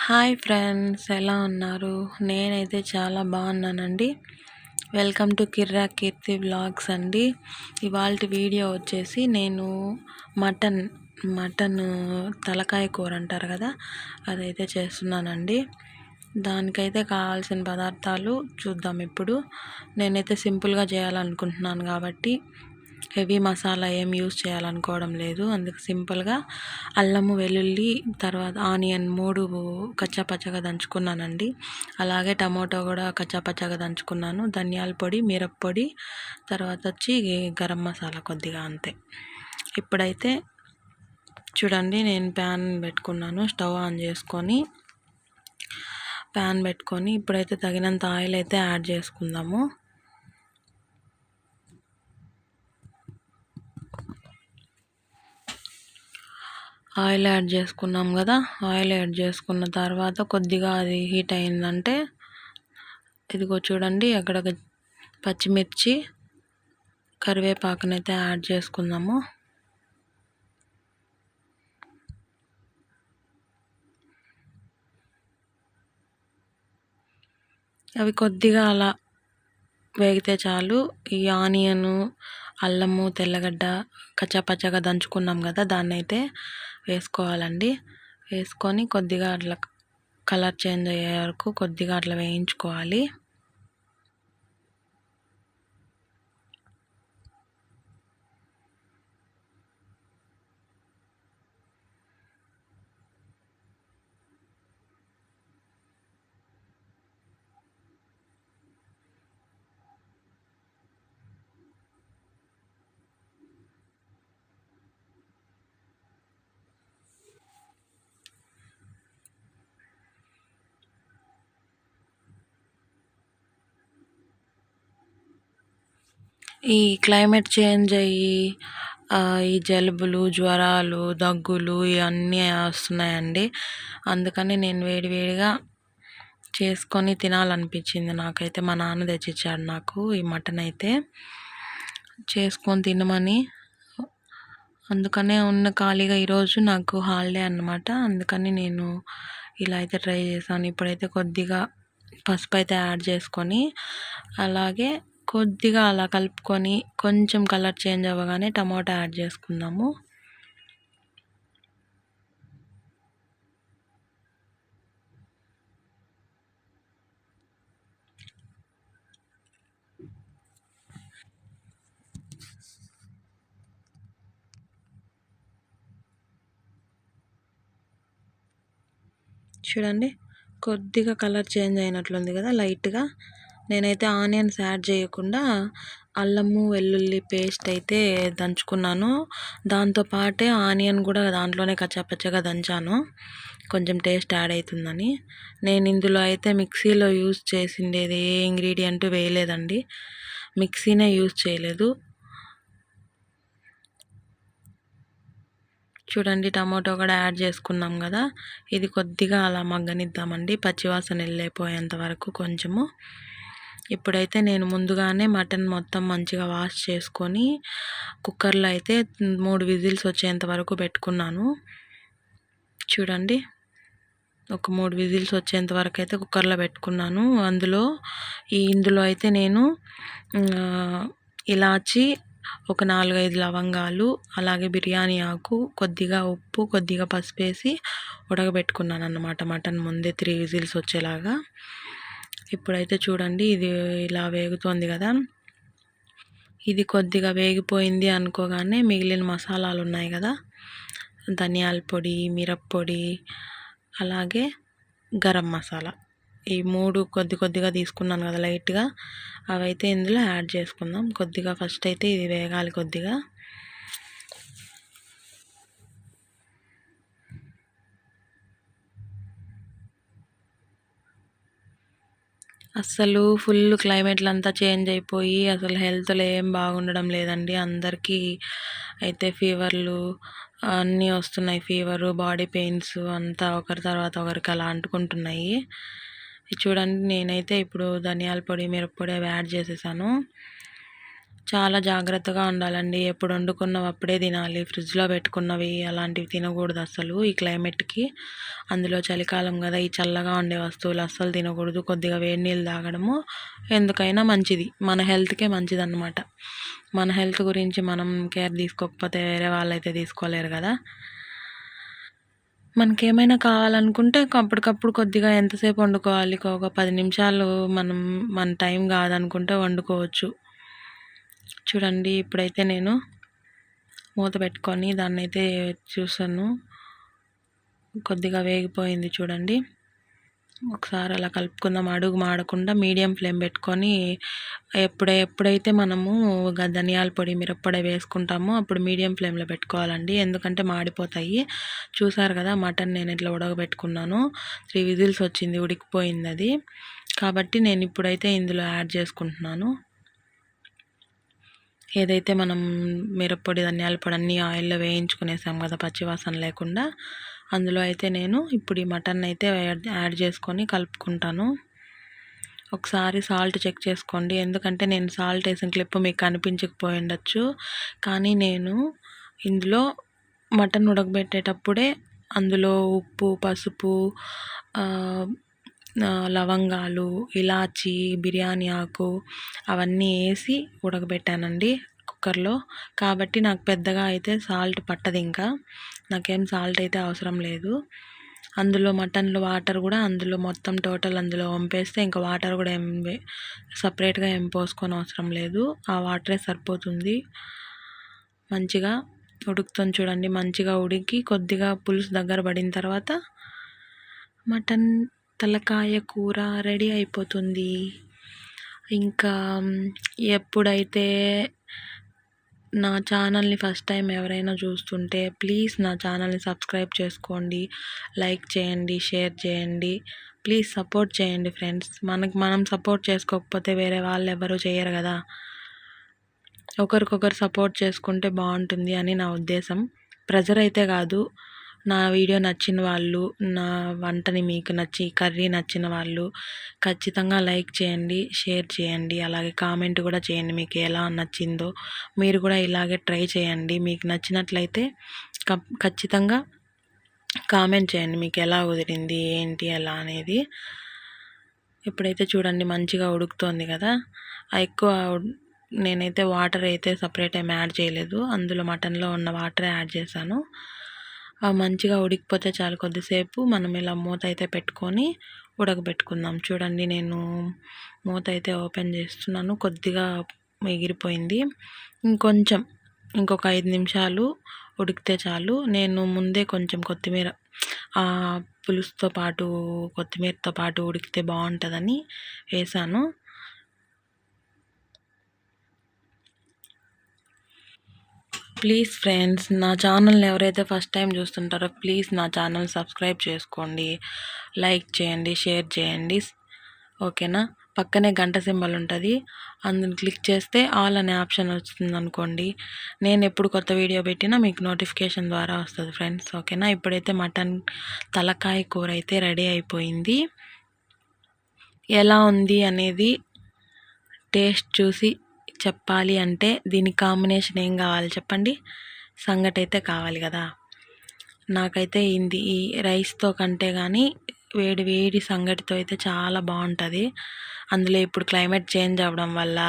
Hi friends, ఎలా ఉన్నారు? నేనైతే చాలా బాగున్నానండి. వెల్కమ్ టు కిర్రా కీర్తి వ్లాగ్స్ అండి. ఇవాళ వీడియో వచ్చేసి నేను మటన్ మటన్ తలకాయ కూర అంటారు కదా, అదైతే చేస్తున్నానండి. దానికైతే కావాల్సిన పదార్థాలు చూద్దాం ఇప్పుడు. నేనైతే సింపుల్గా చేయాలనుకుంటున్నాను కాబట్టి హెవీ మసాలా ఏం యూస్ చేయాలనుకోవడం లేదు. అందుకు సింపుల్గా అల్లము, వెల్లుల్లి, తర్వాత ఆనియన్ 3 కచ్చాపచ్చగా దంచుకున్నానండి. అలాగే టమోటో కూడా కచ్చాపచ్చగా దంచుకున్నాను. ధనియాల పొడి, మిరప్పొడి, తర్వాత వచ్చి గరం మసాలా కొద్దిగా, అంతే. ఇప్పుడైతే చూడండి, నేను ప్యాన్ పెట్టుకున్నాను. స్టవ్ ఆన్ చేసుకొని ప్యాన్ పెట్టుకొని ఇప్పుడైతే తగినంత ఆయిల్ అయితే యాడ్ చేసుకుందాము. ఆయిల్ యాడ్ చేసుకున్నాం కదా. ఆయిల్ యాడ్ చేసుకున్న తర్వాత కొద్దిగా అది హీట్ అయిందంటే ఇదిగో చూడండి, అక్కడ పచ్చిమిర్చి, కరివేపాకునైతే యాడ్ చేసుకుందాము. అవి కొద్దిగా అలా వేగితే చాలు. ఈ ఆనియను, అల్లము, తెల్లగడ్డ కచ్చాపచ్చగా దంచుకున్నాం కదా, దాన్ని అయితే వేసుకోవాలండి. వేసుకొని కొద్దిగా అట్లా కలర్ చేంజ్ అయ్యే వరకు కొద్దిగా అట్లా వేయించుకోవాలి. ఈ క్లైమేట్ చేంజ్ అయ్యి ఈ జలుబులు, జ్వరాలు, దగ్గులు ఇవన్నీ వస్తున్నాయండి. అందుకని నేను వేడివేడిగా చేసుకొని తినాలనిపించింది నాకైతే. మా నాన్న తెచ్చిచ్చాడు నాకు ఈ మటన్ అయితే, చేసుకొని తినమని. అందుకనే ఉన్న ఖాళీగా ఈరోజు నాకు హాలిడే అన్నమాట. అందుకని నేను ఇలా అయితే ట్రై చేశాను. ఇప్పుడైతే కొద్దిగా పసుపు అయితే యాడ్ చేసుకొని అలాగే కొద్దిగా అలా కలుపుకొని కొంచెం కలర్ చేంజ్ అవ్వగానే టమాటా యాడ్ చేసుకుందాము. చూడండి, కొద్దిగా కలర్ చేంజ్ అయినట్లుంది కదా లైట్గా. నేనైతే ఆనియన్స్ యాడ్ చేయకుండా అల్లము, వెల్లుల్లి పేస్ట్ అయితే దంచుకున్నాను. దాంతోపాటే ఆనియన్ కూడా దాంట్లోనే కచ్చాపచ్చగా దంచాను, కొంచెం టేస్ట్ యాడ్ అవుతుందని. నేను ఇందులో అయితే మిక్సీలో యూస్ చేసిండేది ఏ ఇంగ్రీడియంట్ వేయలేదండి, మిక్సీనే యూస్ చేయలేదు. చూడండి, టమాటో కూడా యాడ్ చేసుకున్నాం కదా. ఇది కొద్దిగా అలా మగ్గనిద్దామండి, పచ్చివాసన వెళ్ళిపోయేంత వరకు కొంచెము. ఇప్పుడైతే నేను ముందుగానే మటన్ మొత్తం మంచిగా వాష్ చేసుకొని కుక్కర్లో అయితే 3 విజిల్స్ వచ్చేంత వరకు పెట్టుకున్నాను. చూడండి, ఒక 3 విజిల్స్ వచ్చేంత వరకు అయితే కుక్కర్లో పెట్టుకున్నాను. ఇందులో అయితే నేను ఇలాచి, ఒక 4-5 లవంగాలు, అలాగే బిర్యానీ ఆకు, కొద్దిగా ఉప్పు, కొద్దిగా పసుపు వేసి ఉడకబెట్టుకున్నాను అన్నమాట మటన్ ముందే 3 విజిల్స్ వచ్చేలాగా. ఇప్పుడైతే చూడండి, ఇది ఇలా వేగుతోంది కదా. ఇది కొద్దిగా వేగిపోయింది అనుకోగానే మిగిలిన మసాలాలు ఉన్నాయి కదా, ధనియాల పొడి, మిరప్పొడి, అలాగే గరం మసాలా, ఈ 3 కొద్దిగా తీసుకున్నాను కదా లైట్గా, అవైతే ఇందులో యాడ్ చేసుకుందాం. కొద్దిగా ఫస్ట్ అయితే ఇది వేగాలి కొద్దిగా. అస్సలు ఫుల్ క్లైమేట్లు అంతా చేంజ్ అయిపోయి అసలు హెల్త్లో ఏం బాగుండడం లేదండి. అందరికీ అయితే ఫీవర్లు అన్నీ వస్తున్నాయి. ఫీవరు, బాడీ పెయిన్స్ అంతా ఒకరి తర్వాత ఒకరికి అలా అంటుకుంటున్నాయి. చూడండి, నేనైతే ఇప్పుడు ధనియాల పొడి, మిరప్పొడి అవి యాడ్ చేసేసాను. చాలా జాగ్రత్తగా ఉండాలండి. ఎప్పుడు వండుకున్నవి అప్పుడే తినాలి. ఫ్రిడ్జ్‌లో పెట్టుకున్నవి అలాంటివి తినకూడదు అస్సలు ఈ క్లైమేట్‌కి. అందులో చలికాలం కదా! ఈ చల్లగా ఉండే వస్తువులు అస్సలు తినకూడదు. కొద్దిగా వేడి నీళ్ళు తాగడము ఎందుకైనా మంచిది. మన హెల్త్‌కే మంచిదన్నమాట. మన హెల్త్ గురించి మనం కేర్ తీసుకోకపోతే వేరే వాళ్ళైతే తీసుకోలేరు కదా! మనకేమైనా కావాలనుకుంటే అప్పటికప్పుడు కొద్దిగా ఎంతసేపు వండుకోవాలి, ఒక 10 నిమిషాలు మన టైం కాదనుకుంటే వండుకోవచ్చు. చూడండి ఇప్పుడైతే నేను మూత పెట్టుకొని దాన్నైతే చూసాను. కొద్దిగా వేగిపోయింది చూడండి. ఒకసారి అలా కలుపుకుందాం. అడుగు మాడకుండా మీడియం ఫ్లేమ్ పెట్టుకొని ఎప్పుడైతే మనము ధనియాల పొడి, మిరప్పొడి వేసుకుంటామో అప్పుడు మీడియం ఫ్లేమ్లో పెట్టుకోవాలండి. ఎందుకంటే మాడిపోతాయి. చూసారు కదా మటన్ నేను ఇట్లా ఉడకబెట్టుకున్నాను. 3 విజిల్స్ వచ్చింది, ఉడికిపోయింది అది. కాబట్టి నేను ఇప్పుడైతే ఇందులో యాడ్ చేసుకుంటున్నాను. ఏదైతే మనం మిరప్పొడి, ధనియాల పొడి అన్నీ ఆయిల్లో వేయించుకునేసాం కదా పచ్చివాసన లేకుండా, అందులో అయితే నేను ఇప్పుడు ఈ మటన్ అయితే యాడ్ చేసుకొని కలుపుకుంటాను. ఒకసారి సాల్ట్ చెక్ చేసుకోండి. ఎందుకంటే నేను సాల్ట్ వేసిన క్లిప్ మీకు కనిపించకపోయి ఉండొచ్చు. కానీ నేను ఇందులో మటన్ ఉడకబెట్టేటప్పుడే అందులో ఉప్పు, పసుపు, లవంగాలు, ఇలాచి, బిర్యానీ ఆకు అవన్నీ వేసి ఉడకబెట్టానండి కుక్కర్లో. కాబట్టి నాకు పెద్దగా అయితే సాల్ట్ పట్టదు. ఇంకా నాకేం సాల్ట్ అయితే అవసరం లేదు. అందులో మటన్లో వాటర్ కూడా అందులో మొత్తం టోటల్ అందులో వంపేస్తే ఇంకా వాటర్ కూడా ఏం సపరేట్గా ఏం పోసుకొని అవసరం లేదు. ఆ వాటరే సరిపోతుంది. మంచిగా ఉడుకుతుంది చూడండి. మంచిగా ఉడికి కొద్దిగా పులుసు దగ్గర పడిన తర్వాత మటన్ తలకాయ కూర రెడీ అయిపోతుంది. ఇంకా ఎప్పుడైతే నా ఛానల్ని ఫస్ట్ టైం ఎవరైనా చూస్తుంటే ప్లీజ్ నా ఛానల్ని సబ్స్క్రైబ్ చేసుకోండి, లైక్ చేయండి, షేర్ చేయండి. ప్లీజ్ సపోర్ట్ చేయండి ఫ్రెండ్స్. మనం సపోర్ట్ చేసుకోకపోతే వేరే వాళ్ళు ఎవరు చేయరు కదా. ఒకరికొకరు సపోర్ట్ చేసుకుంటే బాగుంటుంది అని నా ఉద్దేశం. ప్రెజర్ అయితే కాదు. నా వీడియో నచ్చిన వాళ్ళు, నా వంటని మీకు నచ్చి కర్రీ నచ్చిన వాళ్ళు ఖచ్చితంగా లైక్ చేయండి, షేర్ చేయండి, అలాగే కామెంట్ కూడా చేయండి మీకు ఎలా నచ్చిందో. మీరు కూడా ఇలాగే ట్రై చేయండి. మీకు నచ్చినట్లయితే ఖచ్చితంగా కామెంట్ చేయండి మీకు ఎలా కుదిరింది ఏంటి ఎలా అనేది. ఇప్పుడైతే చూడండి మంచిగా ఉడుకుతోంది కదా. ఎక్కువ నేనైతే వాటర్ అయితే సపరేట్ ఏం యాడ్ చేయలేదు. అందులో మటన్లో ఉన్న వాటరే యాడ్ చేశాను. మంచిగా ఉడికిపోతే చాలు. కొద్దిసేపు మనం ఇలా మూత అయితే పెట్టుకొని ఉడకబెట్టుకుందాం. చూడండి నేను మూత అయితే ఓపెన్ చేస్తున్నాను. కొద్దిగా ఎగిరిపోయింది. ఇంకొక 5 నిమిషాలు ఉడికితే చాలు. నేను ముందే కొంచెం కొత్తిమీర పులుసుతో పాటు కొత్తిమీరతో పాటు ఉడికితే బాగుంటుందని వేసాను. ప్లీజ్ ఫ్రెండ్స్, నా ఛానల్ని ఎవరైతే ఫస్ట్ టైం చూస్తుంటారో ప్లీజ్ నా ఛానల్ సబ్స్క్రైబ్ చేసుకోండి, లైక్ చేయండి, షేర్ చేయండి. ఓకేనా? పక్కనే గంట సింబల్ ఉంటుంది, అందుని క్లిక్ చేస్తే ఆల్ అనే ఆప్షన్ వస్తుంది అనుకోండి. నేను ఎప్పుడు కొత్త వీడియో పెట్టినా మీకు నోటిఫికేషన్ ద్వారా వస్తుంది ఫ్రెండ్స్. ఓకేనా? ఇప్పుడైతే మటన్ తలకాయ కూర అయితే రెడీ అయిపోయింది. ఎలా ఉంది అనేది టేస్ట్ చూసి చెప్పాలి అంటే దీనికి కాంబినేషన్ ఏం కావాలి చెప్పండి? సంగటి అయితే కావాలి కదా. నాకైతే ఈ రైస్తో కంటే కానీ వేడి వేడి సంగటితో అయితే చాలా బాగుంటుంది. అందులో ఇప్పుడు క్లైమేట్ చేంజ్ అవ్వడం వల్ల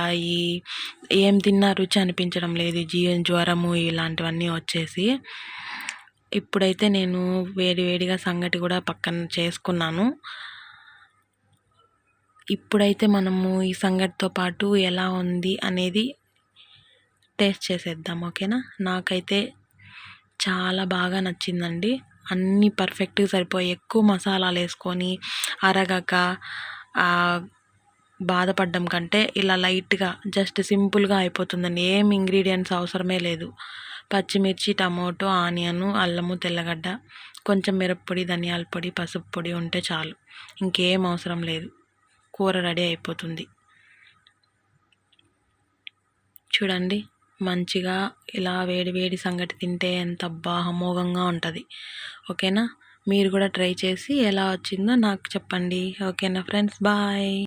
ఏం తిన్నా రుచి అనిపించడం లేదు. జ్వరము ఇలాంటివన్నీ వచ్చేసి ఇప్పుడైతే నేను వేడిగా సంగటి కూడా పక్కన చేసుకున్నాను. ఇప్పుడైతే మనము ఈ సంగటితో పాటు ఎలా ఉంది అనేది టేస్ట్ చేసేద్దాం. ఓకేనా? నాకైతే చాలా బాగా నచ్చిందండి. అన్నీ పర్ఫెక్ట్గా సరిపోయి ఎక్కువ మసాలాలు వేసుకొని అరగక బాధపడడం కంటే ఇలా లైట్గా జస్ట్ సింపుల్గా అయిపోతుందండి. ఏం ఇంగ్రీడియంట్స్ అవసరమే లేదు. పచ్చిమిర్చి, టమోటో, ఆనియన్, అల్లము, తెల్లగడ్డ, కొంచెం మిరప్పొడి, ధనియాల పొడి, పసుపు పొడి ఉంటే చాలు. ఇంకేం అవసరం లేదు. కూర రెడీ అయిపోతుంది. చూడండి మంచిగా ఇలా వేడి సంగటి తింటే ఎంత అమోఘంగా ఉంటుంది. ఓకేనా? మీరు కూడా ట్రై చేసి ఎలా వచ్చిందో నాకు చెప్పండి. ఓకేనా ఫ్రెండ్స్? బాయ్.